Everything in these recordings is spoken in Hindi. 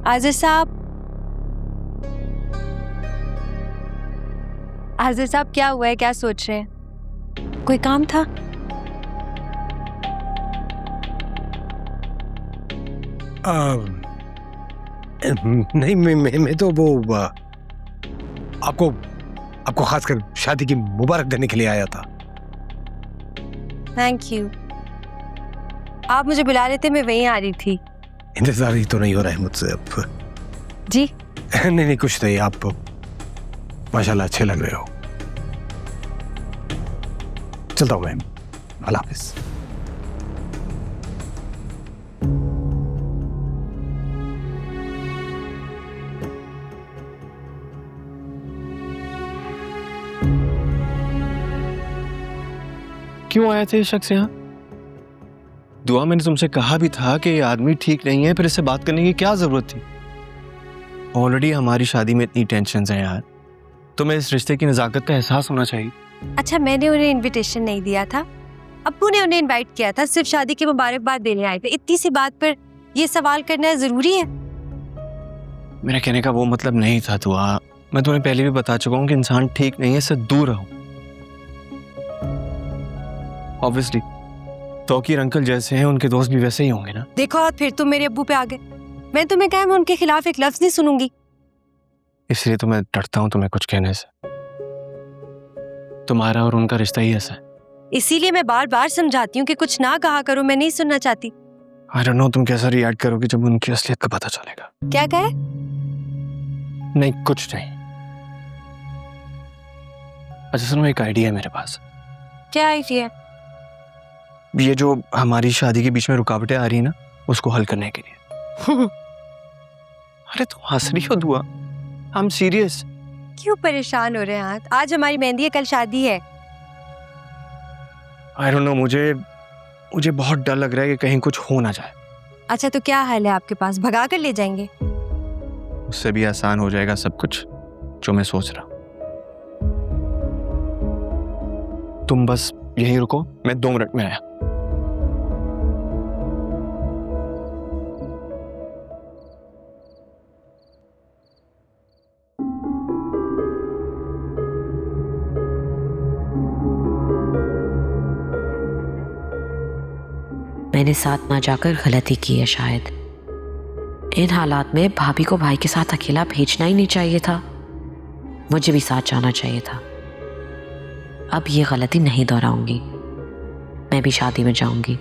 आज़िज़ साहब क्या हुआ है, क्या सोच रहे हैं? कोई काम था? नहीं, मैं तो वो आपको खासकर शादी की मुबारक देने के लिए आया था। Thank you. आप मुझे बुला रहे थे, मैं वहीं आ रही थी। इंतजार ही तो नहीं हो रहा है मुझसे अब। जी नहीं कुछ नहीं, आप माशाल्लाह अच्छे लग रहे हो। चलता हूँ मैं, अल्लाह हाफिज। क्यों आए थे ये शख्स यहाँ? दुआ, मैंने तुमसे कहा भी था कि ये आदमी ठीक नहीं है, फिर इससे बात करने की क्या जरूरत थी? ऑलरेडी हमारी शादी में इतनी टेंशन है यार, तुम्हें इस रिश्ते की नजाकत का एहसास होना चाहिए। अच्छा, मैंने उन्हें इनविटेशन नहीं दिया था, अब्बू ने उन्हें इनवाइट किया था, सिर्फ शादी की मुबारकबाद देने आए थे। इतनी सी बात पर ये सवाल करना जरूरी है? मेरा कहने का वो मतलब नहीं था दुआ, मैं तुम्हें पहले भी बता चुका हूँ कि इंसान ठीक नहीं है, इससे दूर रहो। ऑब्वियसली तौकीर अंकल जैसे हैं, उनके दोस्त भी वैसे ही होंगे ना। देखो, फिर तुम मेरे अब्बू पे आ गए। मैं तुम्हें कहा मैं उनके खिलाफ एक लफ्ज नहीं सुनूंगी। इसलिए तो मैं डरता हूँ तुम्हें कुछ कहने से। तुम्हारा और उनका रिश्ता ही ऐसा है। इसीलिए मैं बार बार समझाती हूँ कि कुछ ना कहा करो, मैं नहीं सुनना चाहती। I don't know तुम कैसा रिएक्ट करोगे जब उनकी असलियत का पता चलेगा। क्या कहे? नहीं कुछ नहीं। अच्छा सुनो, एक आइडिया है मेरे पास। क्या आइडिया? ये जो हमारी शादी के बीच में रुकावटें आ रही है ना, उसको हल करने के लिए। अरे तुम हंस रही हो दुआ, आई एम सीरियस। क्यों परेशान हो रहे हैं आप? आज हमारी मेहंदी है, कल शादी है। I don't know, मुझे बहुत डर लग रहा है कि कहीं कुछ हो ना जाए। अच्छा तो क्या हाल है आपके पास, भगा कर ले जाएंगे? उससे भी आसान हो जाएगा सब कुछ जो मैं सोच रहा हूं। तुम बस यहीं रुको, मैं 2 मिनट में आया। मैंने साथ ना जाकर गलती की है शायद। इन हालात में भाभी को भाई के साथ अकेला भेजना ही नहीं चाहिए था, मुझे भी साथ जाना चाहिए था। अब ये गलती नहीं दोहराऊंगी, मैं भी शादी में जाऊंगी।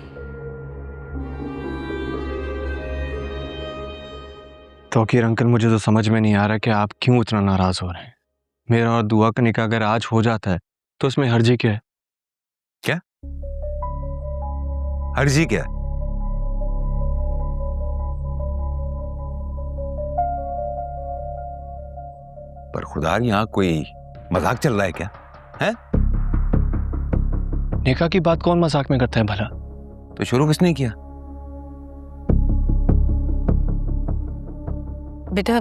तौकीर अंकल, मुझे तो समझ में नहीं आ रहा कि आप क्यों इतना नाराज हो रहे हैं। मेरा और दुआ का निकाह अगर आज हो जाता है तो उसमें हर्जी क्या है? क्या हर्जी क्या? पर खुदा, यहाँ कोई मजाक चल रहा है क्या? है? निकाह की बात कौन मजाक में करता है भला? तो शुरू किसने किया? बेटा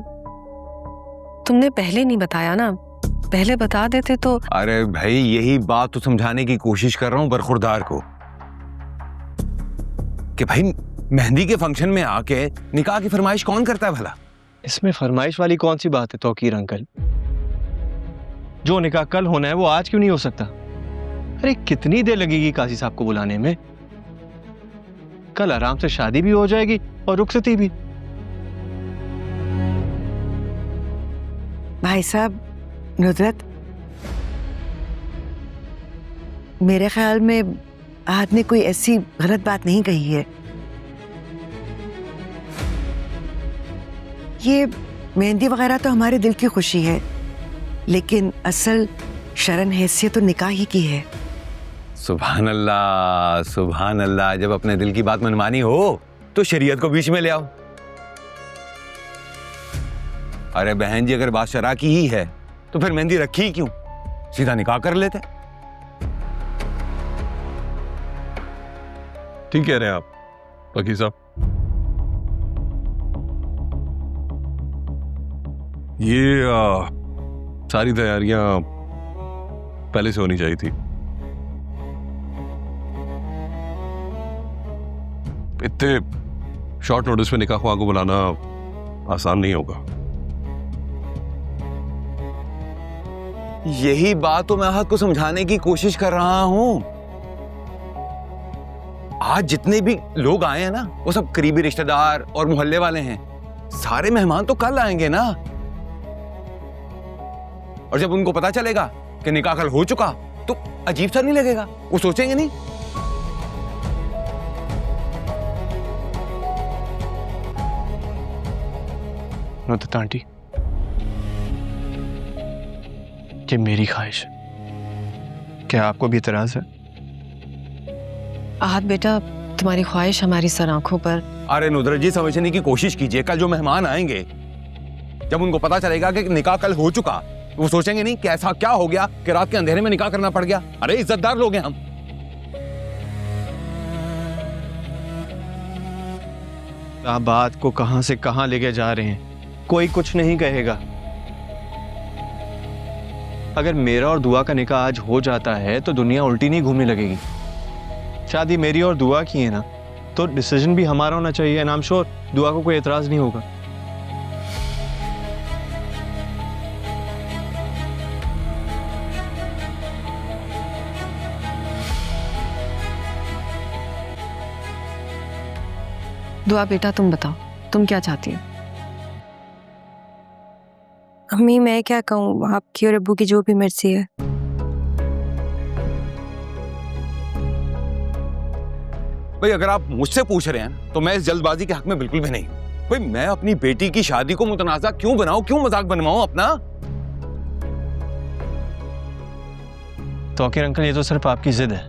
तुमने पहले नहीं बताया ना, पहले बता देते तो। अरे भाई, यही बात तो समझाने की कोशिश कर रहा हूं बरखुरदार को कि भाई मेहंदी के फंक्शन में आके निकाह की फरमाइश कौन करता है भला? इसमें फरमाइश वाली कौन सी बात है तौकीर अंकल? जो निकाह कल होना है वो आज क्यों नहीं हो सकता? अरे कितनी देर लगेगी काजी साहब को बुलाने में? कल आराम से शादी भी हो जाएगी और रुखसती भी। भाई साहब, नुसरत, मेरे ख्याल में आपने कोई ऐसी गलत बात नहीं कही है। ये मेहंदी वगैरह तो हमारे दिल की खुशी है, लेकिन असल शरन हैसियत तो निकाह ही की है। सुभान अल्लाह, सुभान अल्लाह। जब अपने दिल की बात मनमानी हो तो शरीयत को बीच में ले आओ। अरे बहन जी, अगर बात शरा की ही है तो फिर मेहंदी रखी ही क्यों? सीधा निकाह कर लेते। ठीक कह रहे हैं आप वकील साहब। ये सारी तैयारियां पहले से होनी चाहिए थी। इतने शॉर्ट नोटिस में निकाह ख्वाह को बुलाना आसान नहीं होगा। यही बात तो मैं आहत को समझाने की कोशिश कर रहा हूं। आज जितने भी लोग आए हैं ना, वो सब करीबी रिश्तेदार और मोहल्ले वाले हैं। सारे मेहमान तो कल आएंगे ना, और जब उनको पता चलेगा कि निकाह कल हो चुका तो अजीब सा नहीं लगेगा? वो सोचेंगे नहीं? नुदरत आंटी, ये मेरी ख्वाहिश है, क्या आपको भी इतराज है? आहत बेटा, तुम्हारी ख्वाहिश हमारी सर आंखों पर। अरे नुदरत जी, समझने की कोशिश कीजिए। कल जो मेहमान आएंगे, जब उनको पता चलेगा कि निकाह कल हो चुका, वो सोचेंगे नहीं कि ऐसा क्या हो गया कि रात के अंधेरे में निकाह करना पड़ गया। अरे इज्जतदार लोग हैं हम। आप बात को कहां से कहां लेके जा रहे हैं? कोई कुछ नहीं कहेगा। अगर मेरा और दुआ का निकाह आज हो जाता है तो दुनिया उल्टी नहीं घूमने लगेगी। शादी मेरी और दुआ की है ना, तो डिसीजन भी हमारा होना चाहिए। एंड आई एम श्योर दुआ को कोई एतराज नहीं होगा। दुआ बेटा, तुम बताओ, तुम क्या चाहती हो? अम्मी, मैं क्या कहूँ, आपकी और अब्बू की जो भी मर्जी है। भाई अगर आप मुझसे पूछ रहे हैं तो मैं इस जल्दबाजी के हक में बिल्कुल भी नहीं हूं। भाई मैं अपनी बेटी की शादी को मुतनाज़ा क्यों बनाऊं, क्यों मजाक बनवाऊं अपना? तौकीर अंकल, ये तो सिर्फ आपकी जिद है।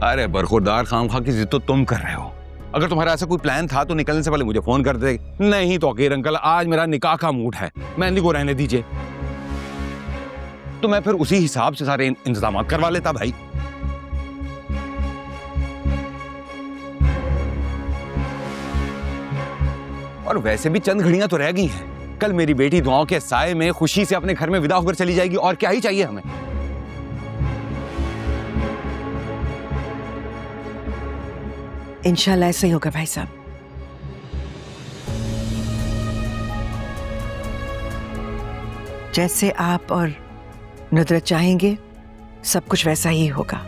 अरे बरखुरदार, खामखा की जिद तो तुम कर रहे हो। अगर तुम्हारा ऐसा कोई प्लान था तो निकलने से पहले मुझे फोन कर दे। नहीं तौकीर अंकल, आज मेरा निकाह का मूड है, मेहंदी को रहने दीजिए। तो मैं फिर उसी हिसाब से सारे इंतजाम करवा लेता भाई। और वैसे भी चंद घड़ियां तो रह गई हैं। कल मेरी बेटी दुआओं के साए में खुशी से अपने घर में विदा होकर चली जाएगी, और क्या ही चाहिए हमें। इंशाल्लाह ऐसा ही होगा भाई साहब। जैसे आप और नुदरत चाहेंगे, सब कुछ वैसा ही होगा।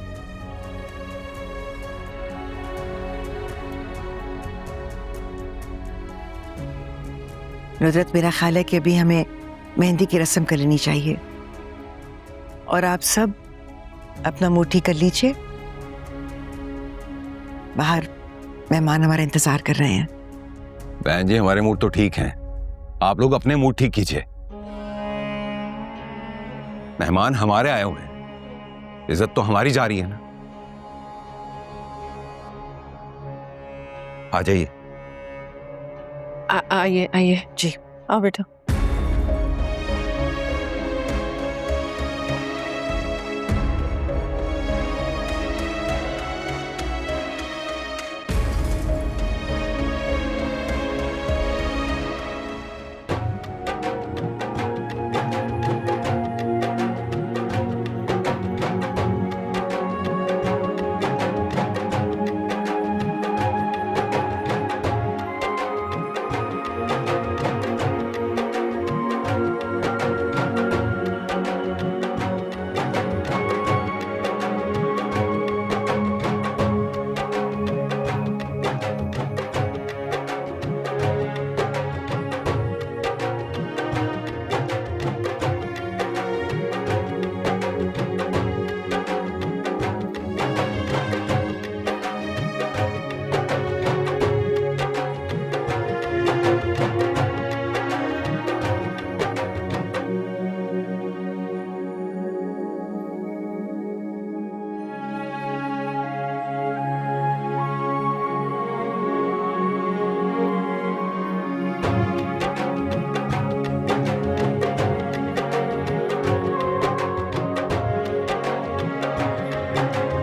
नुदरत, मेरा ख्याल है कि अभी हमें मेहंदी की रस्म कर लेनी चाहिए, और आप सब अपना मुंह ठीक कर लीजिए। बाहर मेहमान हमारा इंतजार कर रहे हैं। बहन जी, हमारे मूड तो ठीक हैं, आप लोग अपने मूड ठीक कीजिए। मेहमान हमारे आए हुए हैं, इज्जत तो हमारी जा रही है ना। आ जाइए। आइए आइए जी। आओ बेटा।